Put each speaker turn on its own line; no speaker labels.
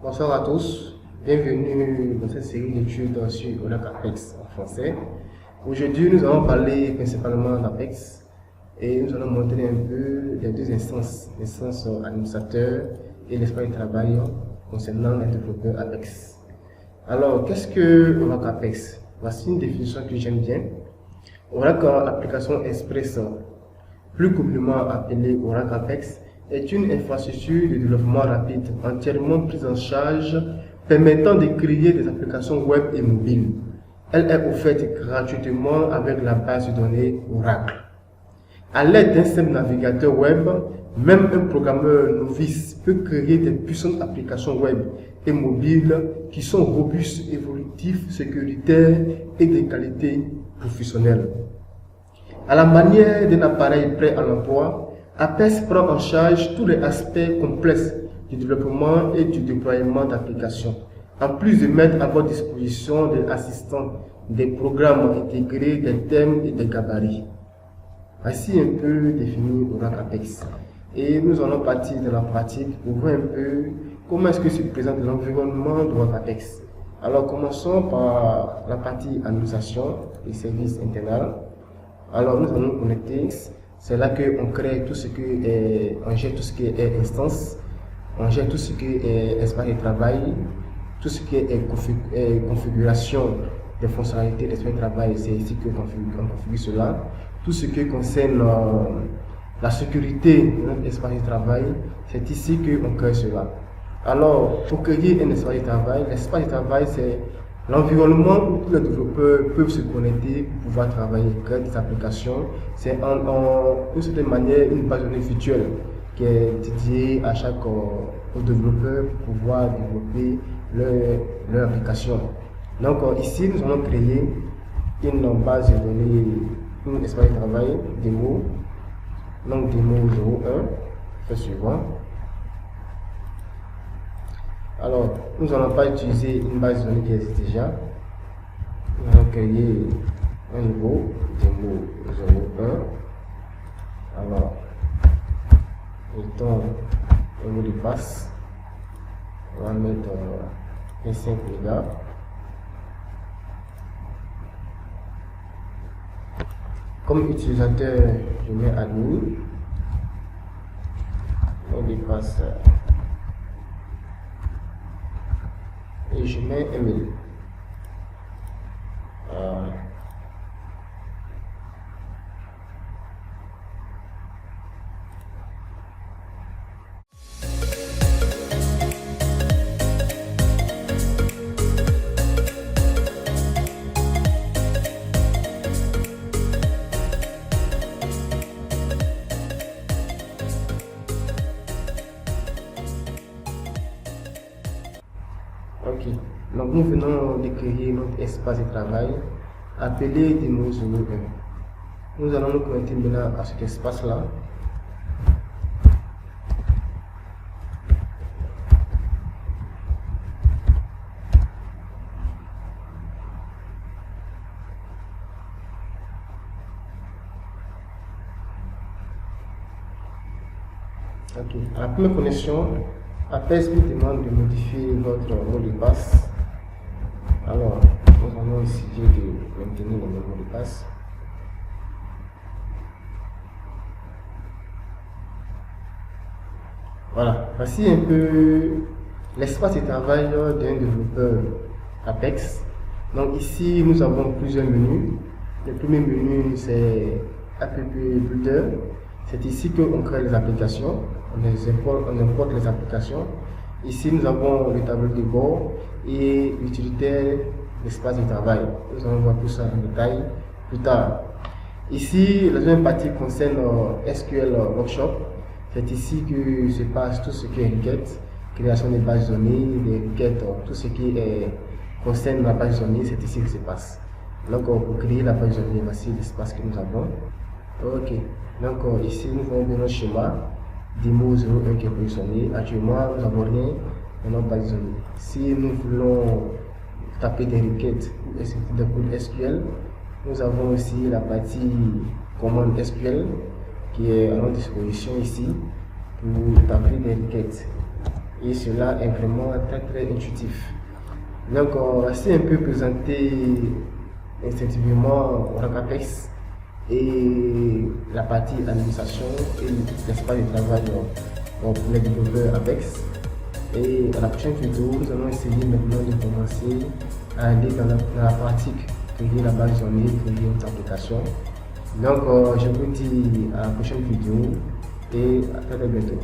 Bonsoir à tous, bienvenue dans cette série d'études sur Oracle Apex en français. Aujourd'hui, nous allons parler principalement d'Apex et nous allons montrer un peu les deux instances, l'instance administrateur et l'espace de travail concernant les développeurs Apex. Alors, qu'est-ce que Oracle Apex? Voici une définition que j'aime bien. Oracle Application Express, plus communément appelée Oracle Apex, est une infrastructure de développement rapide entièrement prise en charge permettant de créer des applications web et mobiles. Elle est offerte gratuitement avec la base de données Oracle. À l'aide d'un simple navigateur web, même un programmeur novice peut créer des puissantes applications web et mobiles qui sont robustes, évolutives, sécuritaires et de qualité professionnelle. À la manière d'un appareil prêt à l'emploi, Apex prend en charge tous les aspects complexes du développement et du déploiement d'applications, en plus de mettre à votre disposition des assistants, des programmes intégrés, des thèmes et des gabarits. Voici un peu défini Oracle Apex. Et nous allons partir de la pratique pour voir un peu comment est-ce que se présente l'environnement d'Oracle Apex. Alors commençons par la partie administration et services internals. Alors nous allons nous connecter. C'est là qu'on crée tout ce que est, on gère tout ce qui est instance, on gère tout ce qui est espace de travail, tout ce qui est configuration des fonctionnalités d'espace de travail, c'est ici qu'on configure cela. Tout ce qui concerne la sécurité de notre espace de travail, c'est ici qu'on crée cela. Alors, pour créer un espace de travail, c'est l'environnement où tous les développeurs peuvent se connecter pour pouvoir travailler, créer des applications. C'est d'une certaine manière une base de données virtuelle qui est dédiée à chaque développeur pour pouvoir développer leur application. Donc ici, nous allons créer une base de données, un espace de travail, démo, donc démo 01, fait suivant. Alors, nous n'allons pas utiliser une base de données qui existe déjà. Nous allons créer un nouveau démo 01. Alors, mettons un mot de passe. On va mettre 25 mégas. Comme utilisateur, je mets admin. Mot de passe. Et je mets un mail. Ok, donc nous venons de créer notre espace de travail appelé démo 01. Nous allons nous connecter maintenant à cet espace-là. Ok, à la première connexion, Apex vous demande de modifier votre mot de passe. Alors, nous allons essayer de maintenir le même mot de passe. Voilà, voici un peu l'espace de travail d'un développeur Apex. Donc ici, nous avons plusieurs menus. Le premier menu, c'est App Builder. C'est ici qu'on crée les applications. On importe les applications. Ici, nous avons le tableau de bord et l'utilitaire d'espace de travail. Nous allons voir tout ça en détail plus tard. Ici, la deuxième partie concerne SQL Workshop. C'est ici que se passe tout ce qui est requête, création des bases de données, des requêtes, tout ce qui concerne la base de données, c'est ici que se passe. Donc, pour créer la base de données, voici l'espace que nous avons. Ok, donc ici, nous avons notre schéma. Démo 01 qui est positionné. Actuellement, nous n'avons rien dans notre base de données. Si nous voulons taper des requêtes ou exécuter des codes SQL, nous avons aussi la partie commande SQL qui est à notre disposition ici pour taper des requêtes. et cela est vraiment très intuitif. Donc, c'est un peu présenté instinctivement Oracle Apex et la partie administration et l'espace de travail pour les développeurs Apex. Et dans la prochaine vidéo, nous allons essayer maintenant de commencer à aller dans la pratique, créer la base de données, créer notre application. Donc, je vous dis à la prochaine vidéo et à très bientôt.